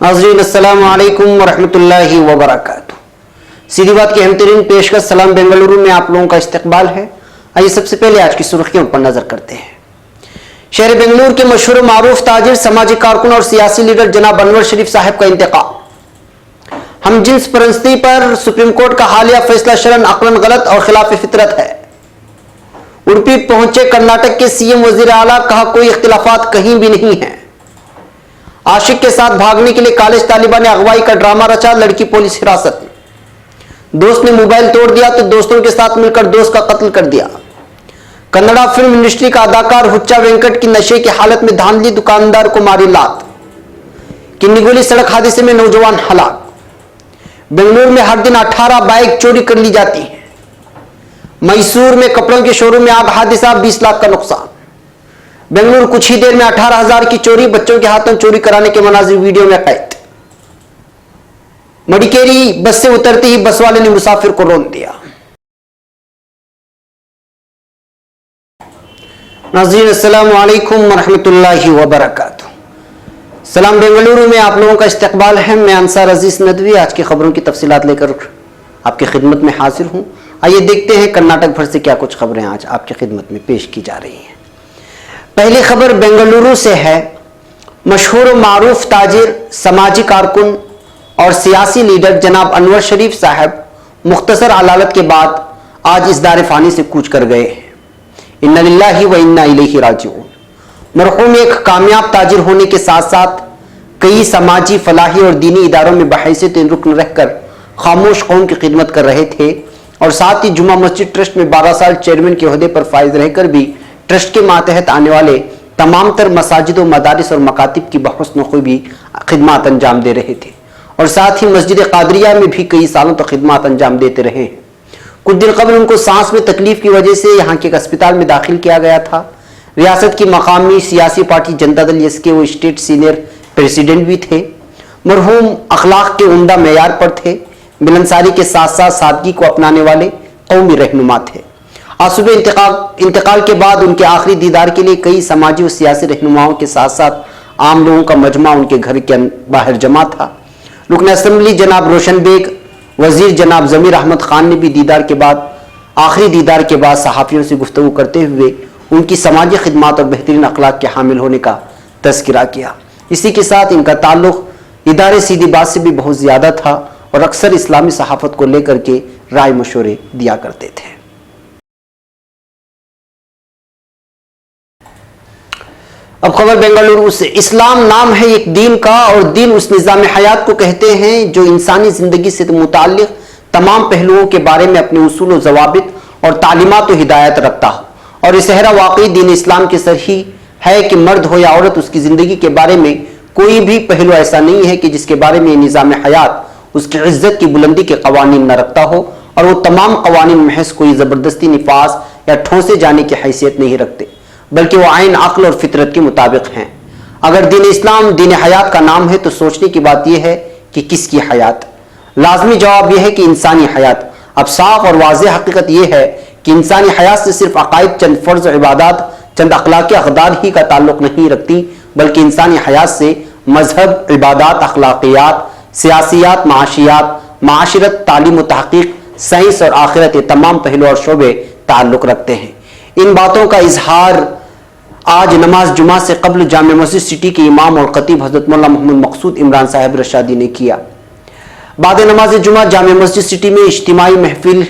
नाज़रीन अस्सलामु अलैकुम वरहमतुल्लाहि वबरकातुहू। सीधी बात की अहम पेशकश सलाम बेंगलुरु में आप लोगों का इस्तकबाल है। आइए सबसे पहले आज की सुर्खियों पर नजर करते हैं। शहर बेंगलुरु के मशहूर मारूफ ताजिर, समाजी कारकुन और सियासी लीडर जनाब अनवर शरीफ साहब का इंतकाल। हम जिन्स परस्ती पर सुप्रीम कोर्ट का हालिया फैसला शरअन अक़लन गलत और खिलाफ फितरत है। उडुपी पहुंचे कर्नाटक के सीएम वजीर आला, कहा कोई इख्तिलाफात कहीं भी नहीं है। आशिक के साथ भागने के लिए कॉलेज तालिबा ने अगवाई का ड्रामा रचा, लड़की पुलिस हिरासत में। दोस्त ने मोबाइल तोड़ दिया तो दोस्तों के साथ मिलकर दोस्त का कत्ल कर दिया। कन्नड़ा फिल्म इंडस्ट्री का अदाकार हुच्चा वेंकट की नशे की हालत में धांधली दुकानदार को मारी लात। किन्नीगोली सड़क हादसे में नौजवान हलाक। बेंगलुरु में हर दिन 18 बाइक चोरी कर ली जाती है। मैसूर में कपड़ों के शोरूम में आग हादसा, 20 लाख का नुकसान। बेंगलुरु कुछ ही देर में 18,000 की चोरी, बच्चों के हाथों चोरी कराने के मनाजिर वीडियो में कैद। मडिकेरी बस से उतरते ही बस वाले ने मुसाफिर को रोक दिया। नाज़रीन अस्सलामु अलैकुम वरहमतुल्लाहि वबरकातुहू। सलाम बेंगलुरु में आप लोगों का इस्तकबाल है। मैं अंसार अजीज नदवी आज की खबरों की तफसीलात लेकर आपकी खिदमत में हाजिर हूं। आइए देखते हैं कर्नाटक भर से क्या कुछ खबरें आज आपकी खिदमत में पेश की जा रही हैं। पहली खबर बेंगलुरु से है। मशहूर मारूफ ताजिर, समाजी कारकुन और सियासी लीडर जनाब अनवर शरीफ साहब मुख्तसर अदालत के बाद आज इस दार फानी से कूच कर गए हैं। इन्ना लिल्लाहि व इन्ना इलैहि राजिऊन। मरहूम एक कामयाब ताजिर होने के साथ साथ कई समाजी, फलाही और दीनी इदारों में बहैसियत रुकन रहकर खामोश कौम की खिदमत कर रहे थे और साथ ही जुमा मस्जिद ट्रस्ट में 12 साल चेयरमैन के ओहदे पर फाइज रहकर भी ट्रस्ट के मातहत आने वाले तमाम तर मसाजिद, मदारिस और मकातिब की बहुस्न खूबी खिदमत अंजाम दे रहे थे और साथ ही मस्जिद कादरिया में भी कई सालों तक खिदमत अंजाम देते रहे हैं। कुछ दिन कबल उनको सांस में तकलीफ की वजह से यहाँ के एक अस्पताल में दाखिल किया गया था। रियासत की मकामी सियासी पार्टी जनता दल एस के वो स्टेट सीनियर प्रेसिडेंट भी थे। मरहूम अखलाक के उम्दा मेयार पर थे। मिलनसारी के साथ साथ सादगी को अपनाने वाले कौमी रहनुमा थे। आज सुबह इंतकाल के बाद उनके आखिरी दीदार के लिए कई समाजी और सियासी रहनुमाओं के साथ साथ आम लोगों का मजमा उनके घर के बाहर जमा था। रुकन असेंबली जनाब रोशन बेग, वजीर जनाब जमीर अहमद खान ने भी आखिरी दीदार के बाद सहाफ़ियों से गुफ्तगू करते हुए उनकी समाजी खिदमत और बेहतरीन अखलाक के हामिल होने का तज़किरा किया। इसी के साथ इनका ताल्लुक इदारे सीधी बात से भी बहुत ज़्यादा था और अक्सर इस्लामी सहाफ़त को लेकर के राय मशवरे दिया करते थे। अब खबर बेंगलुरु से। इस्लाम नाम है एक दीन का और दीन उस निज़ाम हयात को कहते हैं जो इंसानी ज़िंदगी से मुताल्लिक़ तमाम पहलुओं के बारे में अपने उसूल व ज़वाबित और तालीमात व हिदायत रखता हो। और इस सहरा वाकई दीन इस्लाम के सर ही है कि मर्द हो या औरत, उसकी ज़िंदगी के बारे में कोई भी पहलू ऐसा नहीं है कि जिसके बारे में निज़ाम हयात उसकी इज़्ज़त की बुलंदी के कवानीन न रखता हो और वो तमाम कवानीन महज कोई ज़बरदस्ती निफाज या ठोंसे जाने की हैसियत नहीं रखते, बल्कि वो आइन, अक्ल और फितरत के मुताबिक हैं। अगर दीन इस्लाम दीन हयात का नाम है तो सोचने की बात यह है कि किसकी हयात। लाजमी जवाब यह है कि इंसानी हयात। अब साफ और वाज़ेह हकीकत यह है कि इंसानी हयात से सिर्फ अकायद, चंद फ़र्ज इबादत, चंद अखलाकी अक़दार ही का ताल्लुक़ नहीं रखती, बल्कि इंसानी हयात से मजहब, इबादत, अखलाकियात, सियासियात, माशियात, माशरत, तालीम व तहक़ीक़, साइंस और आखिरत, ये तमाम पहलू और शोबे ताल्लुक़ रखते हैं। इन बातों का इजहार आज नमाज जुमा से कबल जामे मस्जिद सिटी के इमाम और खतीब हज़रत मौलाना मोहम्मद मकसूद इमरान साहब रशादी ने किया। बाद नमाज जुमा जामे मस्जिद सिटी में इज्तिमाई महफिल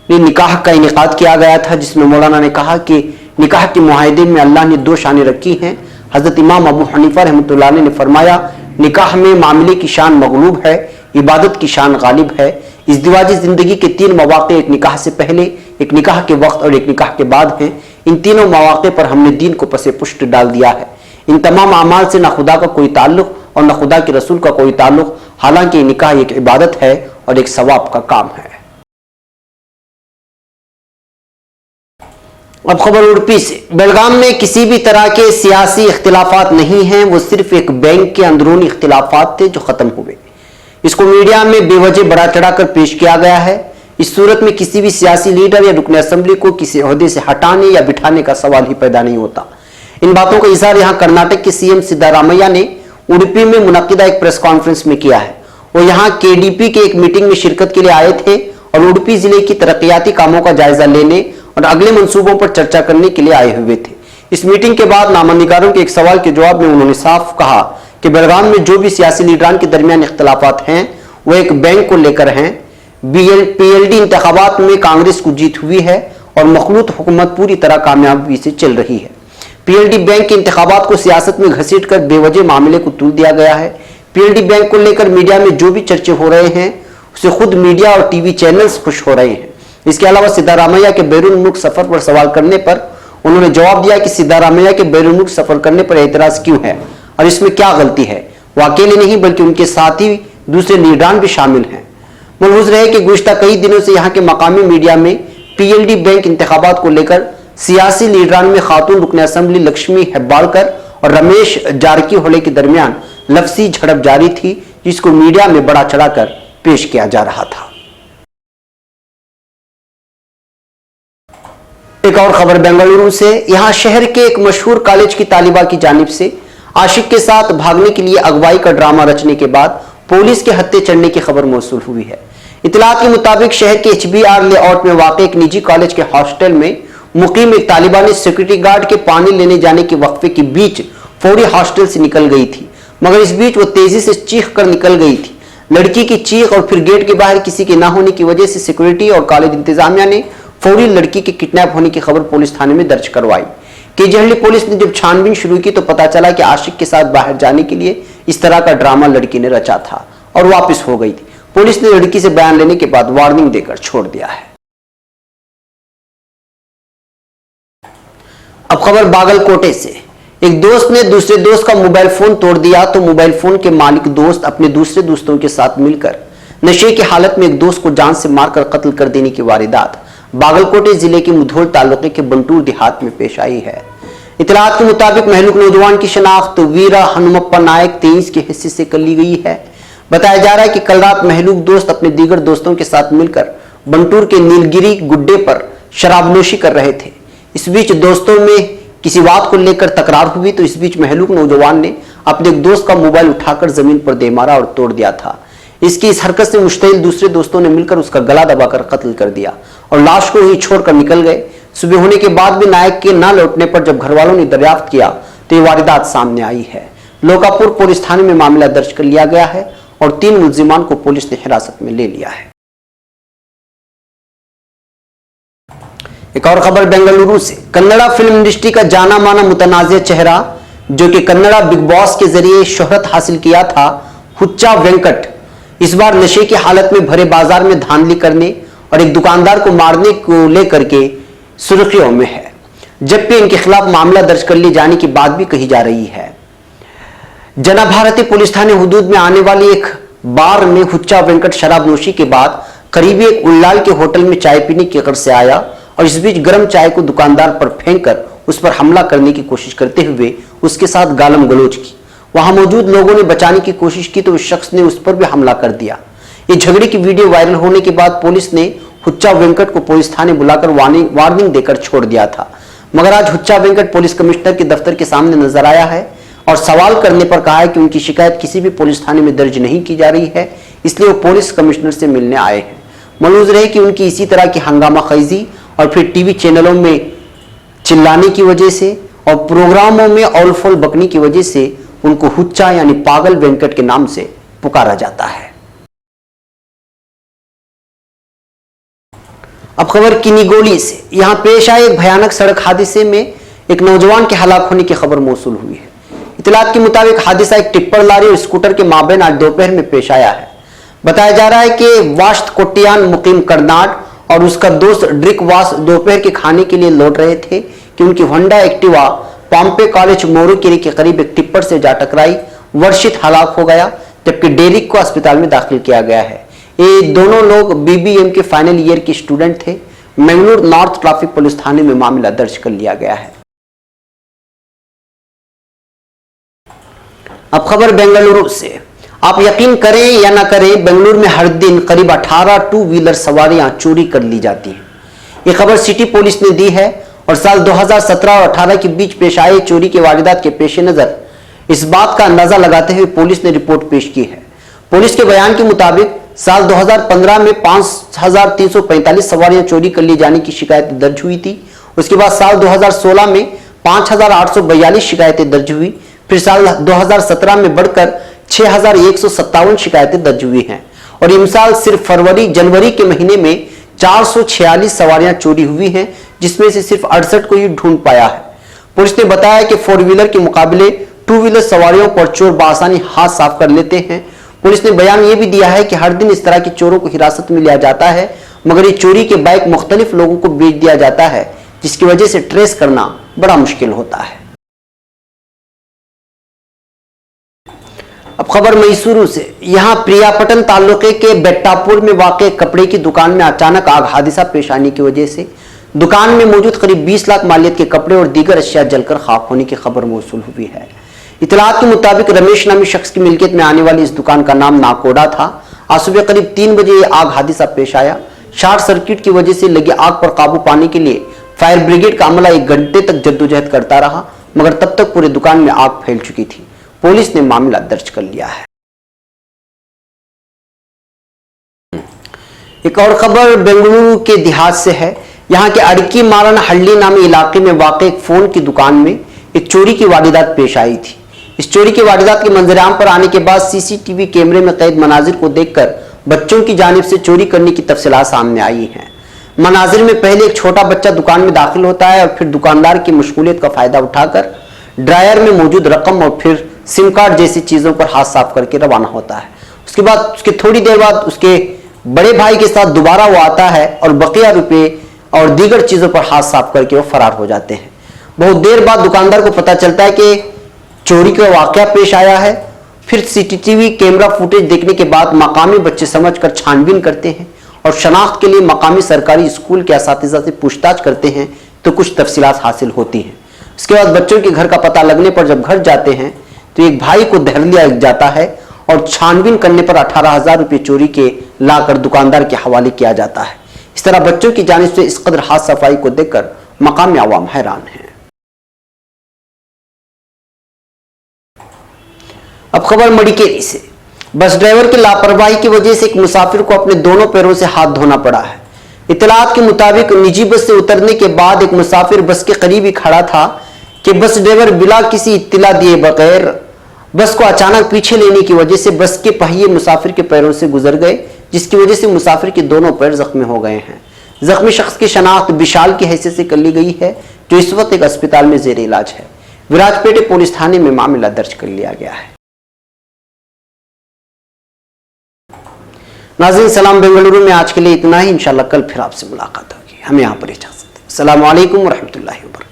निकाह का इनेकाद किया गया था, जिसमें मौलाना ने कहा कि निकाह के मुआहदे में अल्लाह ने 2 शानें रखी हैं। हज़रत इमाम अबू हनीफा रहमतुल्लाह अलैह ने फरमाया, निकाह में मामले की शान मगलूब है, इबादत की शान गालिब है। इज़्दिवाजी ज़िंदगी के 3 मौक़े, एक निकाह से पहले, एक निकाह के वक्त और एक निकाह के बाद हैं। इन तीनों मौक़े पर हमने दीन को पसे पुष्ट डाल दिया है। इन तमाम अमाल से न खुदा का कोई ताल्लुक़ और न खुदा के रसूल का कोई ताल्लुक़, हालांकि निकाह एक इबादत है और एक सवाब का काम है। अब खबर उडुपी से। बेलगाम में किसी भी तरह के सियासी इख्तिलाफात नहीं हैं, वो सिर्फ एक बैंक के अंदरूनी इख्तिलाफात थे जो खत्म हुए। इसको मीडिया में बेवजह बढ़ा चढ़ाकर पेश किया गया है। इस सूरत में किसी भी सियासी लीडर या रुकन असेंबली को किसी ओहदे से हटाने या बिठाने का सवाल ही पैदा नहीं होता। इन बातों का इजहार यहाँ कर्नाटक के सीएम सिद्धारामैया ने उडुपी में मुनक्किदा एक प्रेस कॉन्फ्रेंस में किया है। वो यहाँ केडीपी के एक मीटिंग में शिरकत के लिए आए थे और उडुपी जिले की तरक्याती कामों का जायजा लेने और अगले मंसूबों पर चर्चा करने के लिए आए हुए थे। इस मीटिंग के बाद नामांकनकारों के एक सवाल के जवाब में उन्होंने साफ कहा कि बेलगाम में जो भी सियासी लीडरान के दरमियान इख्तलाफात हैं वो एक बैंक को लेकर हैं। पीएलडी इंतखाबात में कांग्रेस को जीत हुई है और मखलूत हुकूमत पूरी तरह कामयाबी से चल रही है। पीएलडी बैंक के इंतखाबात को सियासत में घसीट कर बेवजह मामले को तुल दिया गया है। पीएलडी बैंक को लेकर मीडिया में जो भी चर्चे हो रहे हैं उसे खुद मीडिया और टीवी चैनल्स खुश हो रहे हैं। इसके अलावा सिद्धारामैया के बैरून मुल्क सफर पर सवाल करने पर उन्होंने जवाब दिया कि सिद्धारामैया के बैरून मुल्क सफर करने पर एतराज क्यों है और इसमें क्या गलती है। वो अकेले नहीं बल्कि उनके साथ ही दूसरे लीडरान भी शामिल हैं। मलहूज रहे कि गुज़िश्ता कई दिनों से यहाँ के मकामी मीडिया में पीएलडी बैंक इंतखाबात को लेकर सियासी लीडरान में खातून रुकन असेंबली लक्ष्मी हेब्बाड़कर और रमेश जारकीहोली के दरमियान लफ्जी झड़प जारी थी, जिसको मीडिया में बड़ा चढ़ाकर पेश किया जा रहा था। एक और खबर बेंगलुरु से। यहां शहर के एक मशहूर कॉलेज की तालिबा की जानिब से आशिक के साथ भागने के लिए अगवाई का ड्रामा रचने के बाद पुलिस के हत्थे चढ़ने की खबर मौसूल हुई है। इतलात के मुताबिक शहर के HBR लेआउट में वाक़ एक निजी कॉलेज के हॉस्टल में मुकीम एक तालिबा ने सिक्योरिटी गार्ड के पानी लेने जाने के वक्फे के बीच फौरी हॉस्टल से निकल गई थी, मगर इस बीच वो तेजी से चीख कर निकल गई थी। लड़की की चीख और फिर गेट के बाहर किसी के ना होने की वजह से सिक्योरिटी और कॉलेज इंतजामिया ने फौरी लड़की के किडनैप होने की खबर पुलिस थाने में दर्ज करवाई। केजहली पुलिस ने जब छानबीन शुरू की तो पता चला कि आशिक के साथ बाहर जाने के लिए इस तरह का ड्रामा लड़की ने रचा था और वापस हो गई थी। पुलिस ने लड़की से बयान लेने के बाद वार्निंग देकर छोड़ दिया है। अब खबर बागलकोटे से। एक दोस्त ने दूसरे दोस्त का मोबाइल फोन तोड़ दिया तो मोबाइल फोन के मालिक दोस्त अपने दूसरे दोस्तों के साथ मिलकर नशे की हालत में एक दोस्त को जान से मारकर कत्ल कर देने की वारदात बागलकोटे जिले के मुधोल तालुके के बंटूर देहात में पेश आई है। इतलात के मुताबिक महलूक नौजवान की शनाख्त वीरा हनुमप्पा नायक 23 के हिस्से से कर ली गई है। बताया जा रहा है कि कल रात महलूक दोस्त अपने दीगर दोस्तों के साथ मिलकर बंटूर के नीलगिरी गुड्डे पर शराबनोशी कर रहे थे। इस बीच दोस्तों में किसी बात को लेकर तकरार हुई तो इस बीच महलूक नौजवान ने अपने एक दोस्त का मोबाइल उठाकर जमीन पर दे मारा और तोड़ दिया था। इसकी इस हरकत से मुश्तइल दूसरे दोस्तों ने मिलकर उसका गला दबाकर कत्ल कर दिया और लाश को ही छोड़कर निकल गए। सुबह होने के बाद भी नायक के न लौटने पर जब घर वालों ने दरियाफ्त किया तो ये वारदात सामने आई है। लोकापुर पुलिस थाने में मामला दर्ज कर लिया गया है और 3 मुलजिमान को पुलिस ने हिरासत में ले लिया है। एक और खबर बेंगलुरु से। कन्नड़ा फिल्म इंडस्ट्री का जाना माना मुतनाज़िर चेहरा जो कि कन्नड़ा बिग बॉस के जरिए शोहरत हासिल किया था, हुच्चा वेंकट, इस बार नशे की हालत में भरे बाजार में धांधली करने और एक दुकानदार को मारने को लेकर के सुर्खियों में है, जबकि इनके खिलाफ मामला दर्ज कर लिए जाने की बात भी कही जा रही है। जना भारती पुलिस थाने हुदूद में आने वाली एक बार में हुच्चा वेंकट शराबनोशी के बाद करीबी एक उल्लाल के होटल में चाय पीने की गर्ज से आया और इस बीच गर्म चाय को दुकानदार पर फेंककर उस पर हमला करने की कोशिश करते हुए उसके साथ गालम गलोच की। वहां मौजूद लोगों ने बचाने की कोशिश की तो उस शख्स ने उस पर भी हमला कर दिया। ये झगड़े की वीडियो वायरल होने के बाद पुलिस ने हुच्चा वेंकट को पुलिस थाने बुलाकर वार्निंग देकर छोड़ दिया था, मगर आज हुच्चा वेंकट पुलिस कमिश्नर के दफ्तर के सामने नजर आया है और सवाल करने पर कहा है कि उनकी शिकायत किसी भी पुलिस थाने में दर्ज नहीं की जा रही है, इसलिए वो पुलिस कमिश्नर से मिलने आए हैं। मलूज रहे कि उनकी इसी तरह की हंगामा खैजी और फिर टीवी चैनलों में चिल्लाने की वजह से और प्रोग्रामों में औलफोल बकने की वजह से उनको हुच्चा यानी पागल वेंकट के नाम से पुकारा जाता है। अब खबर किनीगोली से। यहां पेश आए एक भयानक सड़क हादसे में एक नौजवान के हलाक होने की खबर मौसूल हुई है। इतलात के मुताबिक हादसा एक टिप्पर लारी और स्कूटर के माबेन आज दोपहर में पेश आया है। बताया जा रहा है कि वाश्त कोटियान मुकीम करनाट और उसका दोस्त ड्रिक वास दोपहर के खाने के लिए लौट रहे थे कि उनकी होंडा एक्टिवा पॉम्पे कॉलेज मोरूकेरी के करीब एक टिप्पर से जा टकराई। वर्षित हलाक हो गया जबकि डेरिक को अस्पताल में दाखिल किया गया है। ये दोनों लोग BBM के फाइनल ईयर के स्टूडेंट थे। मंगलूर नॉर्थ ट्रैफिक पुलिस थाने में मामला दर्ज कर लिया गया है। अब खबर बेंगलुरु से। आप यकीन करें या ना करें, बेंगलुरु में हर दिन करीब 18 टू व्हीलर सवारियां चोरी कर ली जाती हैं। यह खबर सिटी पुलिस ने दी है और साल 2017 और 18 के बीच पेश आए चोरी की वारदात के पेश नजर इस बात का अंदाजा लगाते हुए पुलिस ने रिपोर्ट पेश की है। पुलिस के बयान के मुताबिक साल 2015 में 5345 सवारियां चोरी कर लिए जाने की शिकायत दर्ज हुई थी। उसके बाद साल 2016 में 5842 शिकायतें दर्ज हुई। फिर साल 2017 में बढ़कर 6157 शिकायतें दर्ज हुई हैं और इस साल सिर्फ जनवरी के महीने में 446 सवारियां चोरी हुई हैं, जिसमें से सिर्फ 68 को ही ढूंढ पाया है। पुलिस ने बताया कि 4 व्हीलर के मुकाबले 2 व्हीलर सवारियों पर चोर बआसानी हाथ साफ कर लेते हैं। पुलिस ने बयान यह भी दिया है कि हर दिन इस तरह के चोरों को हिरासत में लिया जाता है, मगर ये चोरी के बाइक मुख्तलिफ लोगों को बेच दिया जाता है, जिसकी वजह से ट्रेस करना बड़ा मुश्किल होता है। अब खबर मैसूरू से। यहां प्रियापटन तालुके के बेट्टापुर में वाक़ कपड़े की दुकान में अचानक आग हादसा पेश आने की वजह से दुकान में मौजूद करीब 20 लाख मालियत के कपड़े और दीगर अशिया जलकर खाक होने की खबर मौसूल हुई है। इतलात के मुताबिक रमेश नामी शख्स की मिल्कियत में आने वाली इस दुकान का नाम नाकोडा था। आज सुबह करीब 3 बजे आग हादसा पेश आया। शॉर्ट सर्किट की वजह से लगी आग पर काबू पाने के लिए फायर ब्रिगेड का अमला 1 घंटे तक जद्दोजहद करता रहा, मगर तब तक पूरे दुकान में आग फैल चुकी थी। पुलिस ने मामला दर्ज कर लिया है। एक और खबर बेंगलुरु के देहात से है। यहां के अड़की मारन हल्ली नामी इलाके में वाक़ एक फोन की दुकान में एक चोरी की वारदात पेश आई थी। इस चोरी की वारदात के मंजराम पर आने के बाद सीसीटीवी कैमरे में कैद मनाजिर को देखकर बच्चों की जानिब से चोरी करने की तफसीलात सामने आई हैं। मनाजिर में पहले एक छोटा बच्चा दुकान में दाखिल होता है और फिर दुकानदार की मशगूलियत का फायदा उठाकर ड्रायर में मौजूद रकम और फिर सिम कार्ड जैसी चीजों पर हाथ साफ करके रवाना होता है। उसके बाद उसके थोड़ी देर बाद उसके बड़े भाई के साथ दोबारा वो आता है और बकिया रुपए और दीगर चीजों पर हाथ साफ करके वो फरार हो जाते हैं। बहुत देर बाद दुकानदार को पता चलता है कि चोरी का वाकया पेश आया है। फिर सीसीटीवी कैमरा फुटेज देखने के बाद मकामी बच्चे समझकर छानबीन करते हैं और शनाख्त के लिए मकामी सरकारी स्कूल के असातिज़ा से पूछताछ करते हैं तो कुछ तफसीलात हासिल होती हैं। उसके बाद बच्चों के घर का पता लगने पर जब घर जाते हैं तो एक भाई को धर लिया जाता है और छानबीन करने पर 18,000 रुपये चोरी के लाकर दुकानदार के हवाले किया जाता है। इस तरह बच्चों की जानिब से इस कदर हाथ सफाई को देखकर मकामी आवाम हैरान है। अब खबर मडिकेरी से। बस ड्राइवर की लापरवाही की वजह से एक मुसाफिर को अपने दोनों पैरों से हाथ धोना पड़ा है। इतलात के मुताबिक निजी बस से उतरने के बाद एक मुसाफिर बस के करीब ही खड़ा था कि बस ड्राइवर बिला किसी इत्तला दिए बगैर बस को अचानक पीछे लेने की वजह से बस के पहिए मुसाफिर के पैरों से गुजर गए, जिसकी वजह से मुसाफिर के दोनों पैर जख्मी हो गए हैं। जख्मी शख्स की शनाख्त विशाल की हैसियत से कर ली गई है, जो इस वक्त एक अस्पताल में जेर इलाज है। विराजपेटे पुलिस थाने में मामला दर्ज कर लिया गया है। नाज़रीन सलाम, बेंगलुरु में आज के लिए इतना ही। इंशाल्लाह कल फिर आपसे मुलाकात होगी। हमें यहाँ पर इजाजत। अस्सलामु अलैकुम व रहमतुल्लाहि व बरकातहू।